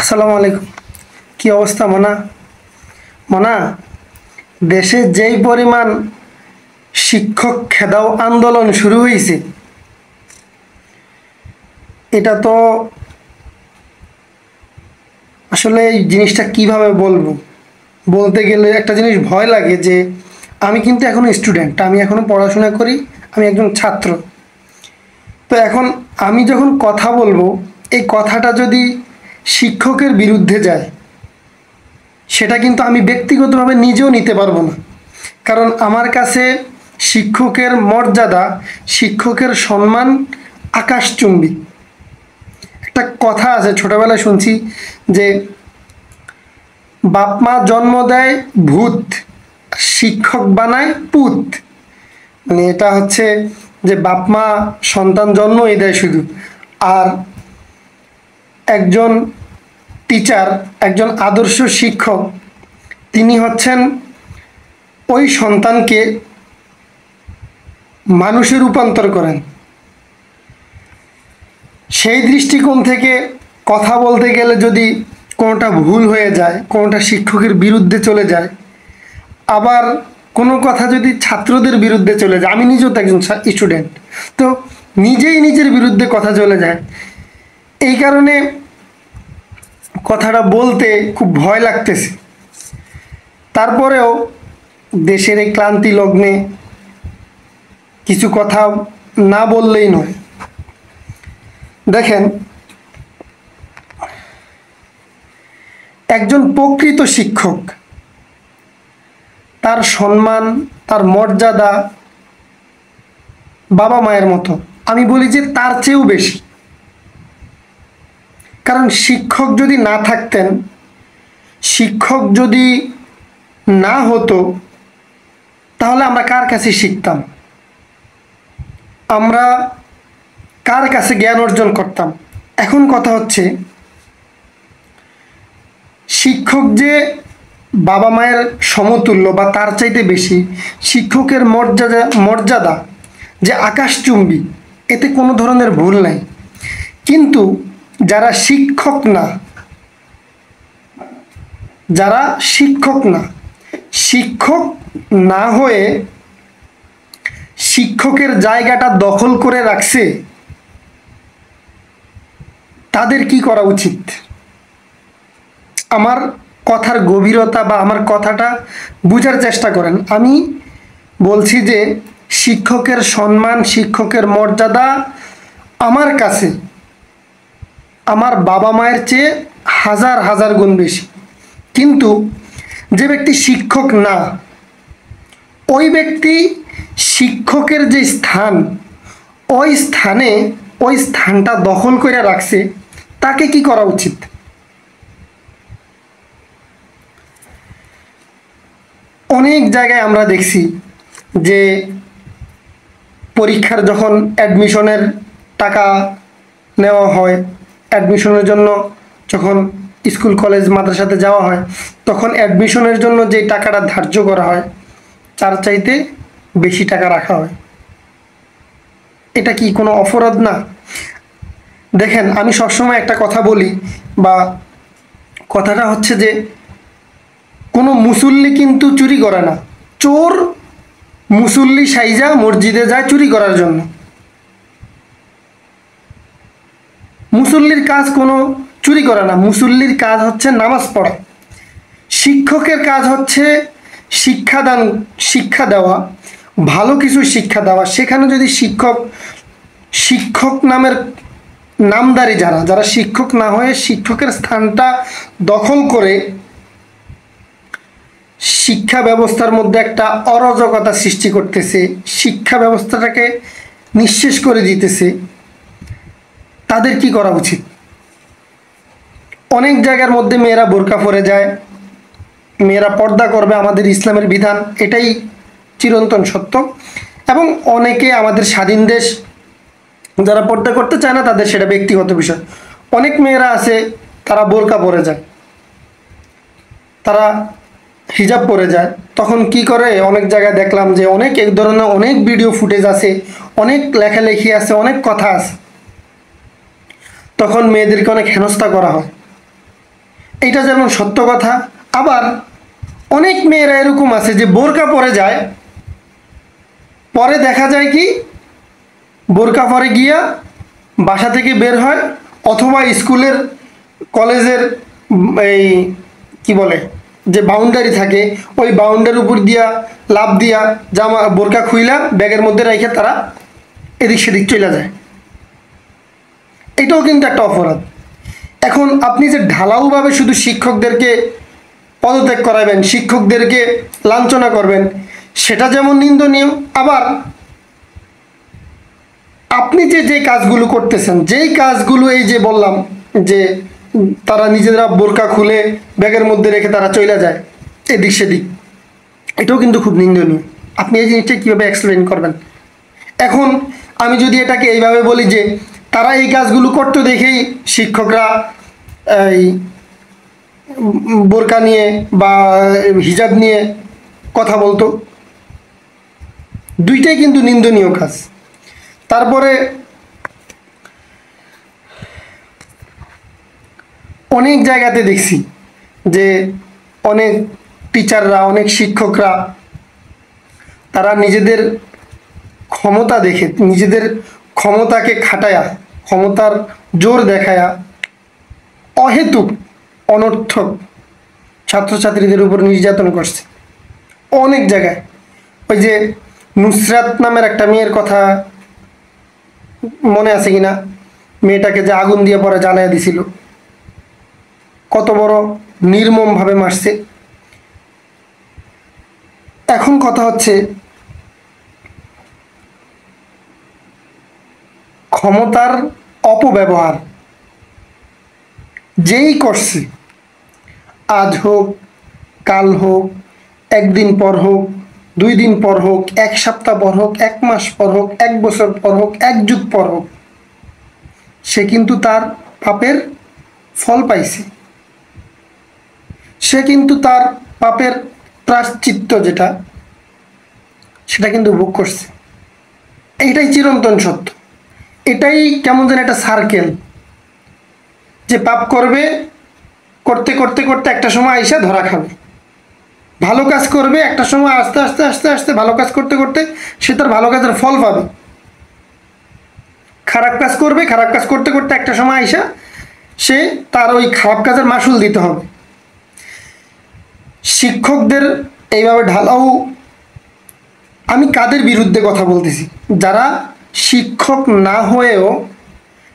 আসসালামু আলাইকুম। কি অবস্থা মনা? মনা, দেশে যেই পরিমাণ শিক্ষক খেদাও আন্দোলন শুরু হয়েছে, এটা তো আসলে এই জিনিসটা কিভাবে বলবো। বলতে গেলে একটা জিনিস ভয় লাগে যে আমি কিন্তু এখনো স্টুডেন্ট, আমি এখনো পড়াশোনা করি, আমি একজন ছাত্র। তো এখন আমি যখন কথা বলবো, এই কথাটা যদি শিক্ষকের বিরুদ্ধে যায়, সেটা কিন্তু আমি ব্যক্তিগতভাবে নিজেও নিতে পারবো না। কারণ আমার কাছে শিক্ষকের মর্যাদা, শিক্ষকের সম্মান আকাশচুম্বী। একটা কথা আছে, ছোটবেলায় শুনছি যে বাপ মা জন্ম দেয় ভূত, শিক্ষক বানায় পুত। মানে এটা হচ্ছে যে বাপ মা সন্তান জন্মই দেয় শুধু, আর একজন টিচার, একজন আদর্শ শিক্ষক, তিনি হচ্ছেন ওই সন্তানকে মানুষে রূপান্তর করেন। সেই দৃষ্টিকোণ থেকে কথা বলতে গেলে যদি কোনোটা ভুল হয়ে যায়, কোনোটা শিক্ষকের বিরুদ্ধে চলে যায়, আবার কোনো কথা যদি ছাত্রদের বিরুদ্ধে চলে যায়, আমি নিজেও তো একজন স্টুডেন্ট, তো নিজেই নিজের বিরুদ্ধে কথা চলে যায়। এই কারণে কথাটা বলতে খুব ভয় লাগতেছে। তারপরেও দেশের এই ক্লান্তি লগ্নে কিছু কথা না বললেই নয়। দেখেন, একজন প্রকৃত শিক্ষক, তার সম্মান, তার মর্যাদা বাবা মায়ের মতো, আমি বলি যে তার চেয়েও বেশি। কারণ শিক্ষক যদি না থাকতেন, শিক্ষক যদি না হতো, তাহলে আমরা কার কাছে শিখতাম? আমরা কার কাছে জ্ঞান অর্জন করতাম? এখন কথা হচ্ছে, শিক্ষক যে বাবা মায়ের সমতুল্য বা তার চাইতে বেশি, শিক্ষকের মর্যাদা যে আকাশচুম্বী, এতে কোনো ধরনের ভুল নাই। কিন্তু যারা শিক্ষক না, যারা শিক্ষক না, শিক্ষক না হয়ে শিক্ষকের জায়গাটা দখল করে রাখছে, তাদের কি করা উচিত? আমার কথার গভীরতা বা আমার কথাটা বুঝার চেষ্টা করেন। আমি বলছি যে শিক্ষকের সম্মান, শিক্ষকের মর্যাদা আমার কাছে আমার বাবা মায়ের চেয়ে হাজার হাজার গুণ বেশি। কিন্তু যে ব্যক্তি শিক্ষক না, ওই ব্যক্তি শিক্ষকের যে স্থান, ওই স্থানটা দখল করে রাখছে, তাকে কি করা উচিত? অনেক জায়গায় আমরা দেখছি যে পরীক্ষার যখন অ্যাডমিশনের টাকা নেওয়া হয়, অ্যাডমিশনের জন্য যখন স্কুল কলেজ মাদ্রাসাতে যাওয়া হয়, তখন অ্যাডমিশনের জন্য যে টাকাটা ধার্য করা হয়, তার চাইতে বেশি টাকা রাখা হয়। এটা কি কোনো অপরাধ না? দেখেন, আমি সবসময় একটা কথা বলি, বা কথাটা হচ্ছে যে কোনো মুসল্লি কিন্তু চুরি করে না। চোর মুসল্লি সাইজা মসজিদে যায় চুরি করার জন্য। মুসল্লির কাজ কোনো চুরি করে না, মুসল্লির কাজ হচ্ছে নামাজ পড়া। শিক্ষকের কাজ হচ্ছে শিক্ষাদান, শিক্ষা দেওয়া, ভালো কিছু শিক্ষা দেওয়া। সেখানে যদি শিক্ষক নামের নামদারি যারা যারা শিক্ষক না হয়ে শিক্ষকের স্থানটা দখল করে শিক্ষা ব্যবস্থার মধ্যে একটা অরাজকতা সৃষ্টি করতেছে, শিক্ষা ব্যবস্থাটাকে নিঃশেষ করে দিতেছে, তাদের কি করা উচিত? অনেক জায়গার মধ্যে মেয়েরা বোরকা পরে যায়, মেয়েরা পর্দা করবে, আমাদের ইসলামের বিধান, এটাই চিরন্তন সত্য। এবং অনেকে আমাদের স্বাধীন দেশ, যারা পর্দা করতে চায় না তাদের সেটা ব্যক্তিগত বিষয়। অনেক মেয়েরা আছে, তারা বোরকা পরে যায়, তারা হিজাব পরে যায়। তখন কি করে, অনেক জায়গায় দেখলাম যে অনেক এক ধরনের অনেক ভিডিও ফুটেজ আছে, অনেক লেখালেখি আছে, অনেক কথা আছে, তখন মেয়েদেরকে অনেক হেনস্থা করা হয়। এটা যেমন সত্য কথা। আবার অনেক মেয়েরা এরকম আছে যে বোরকা পরে যায়, পরে দেখা যায় কি বোরকা পরে গিয়া বাসা থেকে বের হয়, অথবা স্কুলের কলেজের এই কি বলে যে বাউন্ডারি থাকে, ওই বাউন্ডারির উপর দিয়া লাফ দিয়া জামা বোরকা খুইলা ব্যাগের মধ্যে রেখে তারা এদিক সেদিক চলে যায়। এটাও কিন্তু একটা অপরাধ। এখন আপনি যে ঢালাওভাবে শুধু শিক্ষকদেরকে পদত্যাগ করাবেন, শিক্ষকদেরকে লাঞ্ছনা করবেন, সেটা যেমন নিন্দনীয়। আবার আপনি যে যে কাজগুলো করতেছেন, যেই কাজগুলো এই যে বললাম যে তারা নিজেরা বোরকা খুলে ব্যাগের মধ্যে রেখে তারা চলে যায় এদিক সেদিক, এটাও কিন্তু খুব নিন্দনীয়। আপনি এই জিনিসটা কীভাবে এক্সপ্লেন করবেন? এখন আমি যদি এটাকে এইভাবে বলি যে তারা এই কাজগুলো করতে দেখেই শিক্ষকরা এই বোরকা নিয়ে বা হিজাব নিয়ে কথা বলতো, দুইটাই কিন্তু নিন্দনীয় কাজ। তারপরে অনেক জায়গাতে দেখছি যে অনেক টিচাররা, অনেক শিক্ষকরা তারা নিজেদের ক্ষমতা দেখে, নিজেদের ক্ষমতাকে খাটায়া, ক্ষমতার জোর দেখায়া অহেতুক অনর্থক ছাত্রছাত্রীদের উপর নির্যাতন করছে অনেক জায়গায়। ওই যে নুসরাত নামের একটা মেয়ের কথা মনে আছে কিনা, মেয়েটাকে যে আগুন দিয়ে পরে জ্বালাইয়া দিছিল, কত বড় নির্মমভাবে মারছে। এখন কথা হচ্ছে ক্ষমতার অপব্যবহার যেই করছে, আজ হোক কাল হোক, একদিন পর হোক, 2 দিন পর হোক, 1 সপ্তাহ পর হোক, 1 মাস পর হোক, 1 বছর পর হোক, 1 যুগ পর হোক, সে কিন্তু তার পাপের ফল পাইছে। সে কিন্তু তার পাপের প্রায়শ্চিত্ত যেটা, সেটা কিন্তু ভোগ করছে। এইটাই চিরন্তন সত্য। এটাই কেমন যেন একটা সার্কেল, যে পাপ করবে, করতে করতে করতে একটা সময় আইসা ধরা খাবে। ভালো কাজ করবে, একটা সময় আস্তে আস্তে আস্তে আস্তে ভালো কাজ করতে করতে সে তার ভালো কাজের ফল পাবে। খারাপ কাজ করবে, খারাপ কাজ করতে করতে একটা সময় আইসা সে তার ওই খারাপ কাজের মাসুল দিতে হবে। শিক্ষকদের এইভাবে ঢালাও, আমি কাদের বিরুদ্ধে কথা বলতেছি? যারা শিক্ষক না হয়েও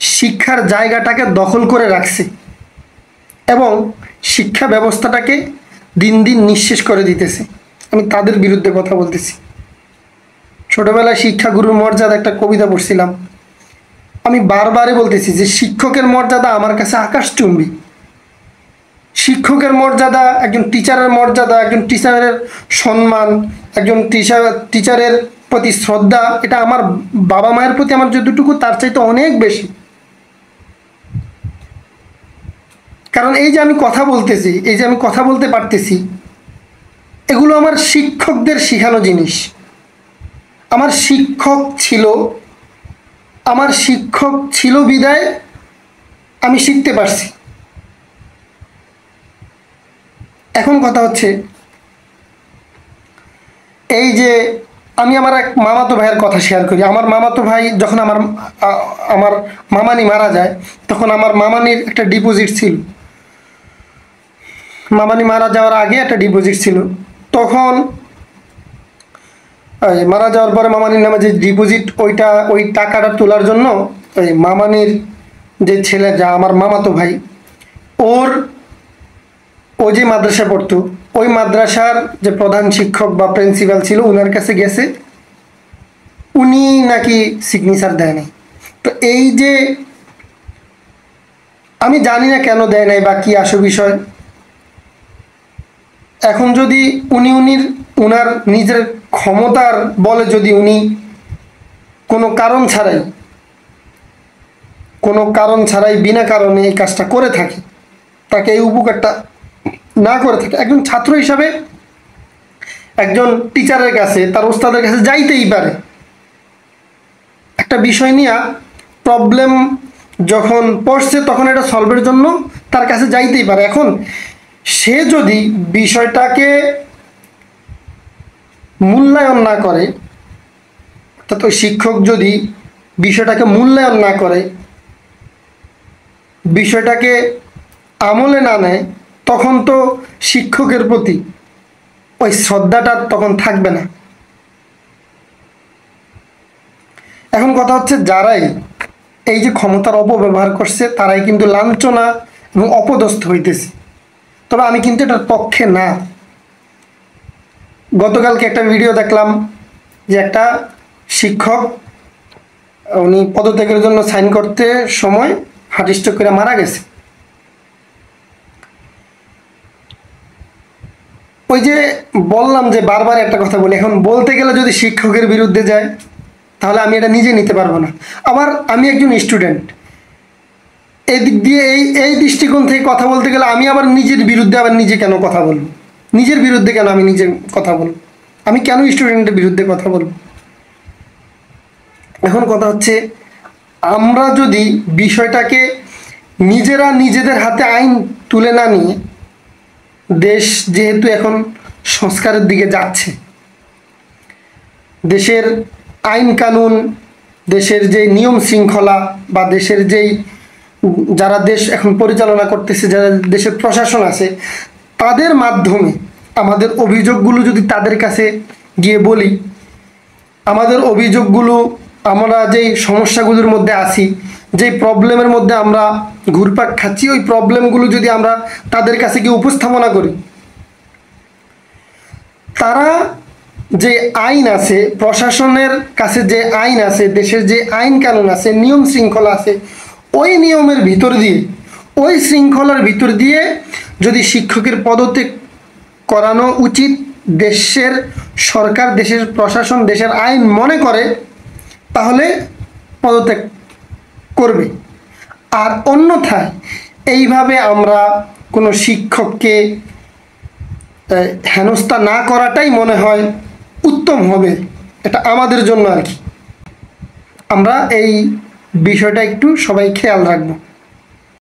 শিক্ষার জায়গাটাকে দখল করে রাখছে এবং শিক্ষা ব্যবস্থাটাকে দিন দিন নিঃশেষ করে দিতেছে, আমি তাদের বিরুদ্ধে কথা বলতেছি। ছোটবেলায় শিক্ষাগুরুর মর্যাদা একটা কবিতা পড়ছিলাম। আমি বারবারই বলতেছি যে শিক্ষকের মর্যাদা আমার কাছে আকাশচুম্বী। শিক্ষকের মর্যাদা, একজন টিচারের মর্যাদা, একজন টিচারের সম্মান, একজন টিচারের প্রতি শ্রদ্ধা, এটা আমার বাবা মায়ের প্রতি আমার যতটুকু তার চাইতে অনেক বেশি। কারণ এই যে আমি কথা বলতেছি, এই যে আমি কথা বলতে পারতেছি, এগুলো আমার শিক্ষকদের শেখানো জিনিস। আমার শিক্ষক ছিল বিদায় আমি শিখতে পারছি। এখন কথা হচ্ছে এই যে আমি আমার এক মামাতো ভাইয়ের কথা শেয়ার করি। আমার মামাতো ভাই যখন আমার মামানি মারা যায়, তখন আমার মামানির একটা ডিপোজিট ছিল। মামানি মারা যাওয়ার আগে একটা ডিপোজিট ছিল। তখন মারা যাওয়ার পরে মামানির নামে যে ডিপোজিট, ওই টাকাটা তোলার জন্য ওই মামানির যে ছেলে, যা আমার মামাতো ভাই, ও যে মাদ্রাসা পড়তো, ওই মাদ্রাসার যে প্রধান শিক্ষক বা প্রিন্সিপাল ছিল, ওনার কাছে গেছে, উনি নাকি সিগনেচার দেয় নাই। তো এই যে আমি জানি না কেন দেয় নাই বা কি আসল বিষয়। এখন যদি উনার নিজের ক্ষমতার বলে যদি উনি কোনো কারণ ছাড়াই বিনা কারণে এই কাজটা করে থাকে, তাকে এই উপকারটা না করে থাকে, একজন ছাত্র হিসাবে একজন টিচারের কাছে, তার ওস্তাদের কাছে যাইতেই পারে। একটা বিষয় নিয়ে প্রবলেম যখন পড়ছে, তখন এটা সলভের জন্য তার কাছে যাইতেই পারে। এখন সে যদি বিষয়টাকে মূল্যায়ন না করে, অর্থাৎ ওই শিক্ষক যদি বিষয়টাকে মূল্যায়ন না করে, বিষয়টাকে আমলে না নেয়, তখন তো শিক্ষকের প্রতি ওই শ্রদ্ধাটা তখন থাকবে না। এখন কথা হচ্ছে, যারাই এই যে ক্ষমতার অপব্যবহার করছে তারাই কিন্তু লাঞ্ছনা এবং অপদস্থ হইতেছে। তবে আমি কিন্তু এটার পক্ষে না। গতকালকে একটা ভিডিও দেখলাম যে একটা শিক্ষক উনি পদত্যাগের জন্য সাইন করতে সময় হার্ট স্ট্রোক করে মারা গেছে। ওই যে বললাম যে বারবার একটা কথা বলি, এখন বলতে গেলে যদি শিক্ষকের বিরুদ্ধে যায় তাহলে আমি এটা নিজে নিতে পারবো না। আবার আমি একজন স্টুডেন্ট, এই দিক দিয়ে এই দৃষ্টিকোণ থেকে কথা বলতে গেলে আমি আবার নিজের বিরুদ্ধে আবার নিজে কেন কথা বলবো? নিজের বিরুদ্ধে কেন আমি নিজে কথা বলবো? আমি কেন স্টুডেন্টের বিরুদ্ধে কথা বলবো? এখন কথা হচ্ছে, আমরা যদি বিষয়টাকে নিজেরা নিজেদের হাতে আইন তুলে না নিয়ে, দেশ যেহেতু এখন সংস্কারের দিকে যাচ্ছে, দেশের আইন কানুন, দেশের যে নিয়ম শৃঙ্খলা বা দেশের যেই যারা দেশ এখন পরিচালনা করতেছে, যারা দেশের প্রশাসন আছে, তাদের মাধ্যমে আমাদের অভিযোগগুলো যদি তাদের কাছে গিয়ে বলি, আমাদের অভিযোগগুলো, আমরা যেই সমস্যাগুলোর মধ্যে আছি, যেই প্রবলেমের মধ্যে আমরা ঘুরপাক খাচ্ছি, ওই প্রবলেমগুলো যদি আমরা তাদের কাছে গিয়ে উপস্থাপনা করি, তারা যে আইন আছে, প্রশাসনের কাছে যে আইন আছে, দেশের যে আইন কানুন আছে, নিয়ম শৃঙ্খলা আছে, ওই নিয়মের ভিতর দিয়ে, ওই শৃঙ্খলার ভিতর দিয়ে যদি শিক্ষকের পদত্যাগ করানো উচিত দেশের সরকার, দেশের প্রশাসন, দেশের আইন মনে করে, তাহলে পদত্যাগ করবে। আর অন্যথায় এইভাবে আমরা কোনো শিক্ষককে হেনস্থা না করাটাই মনে হয় উত্তম হবে, এটা আমাদের জন্য আর কি। আমরা এই বিষয়টা একটু সবাই খেয়াল রাখবো।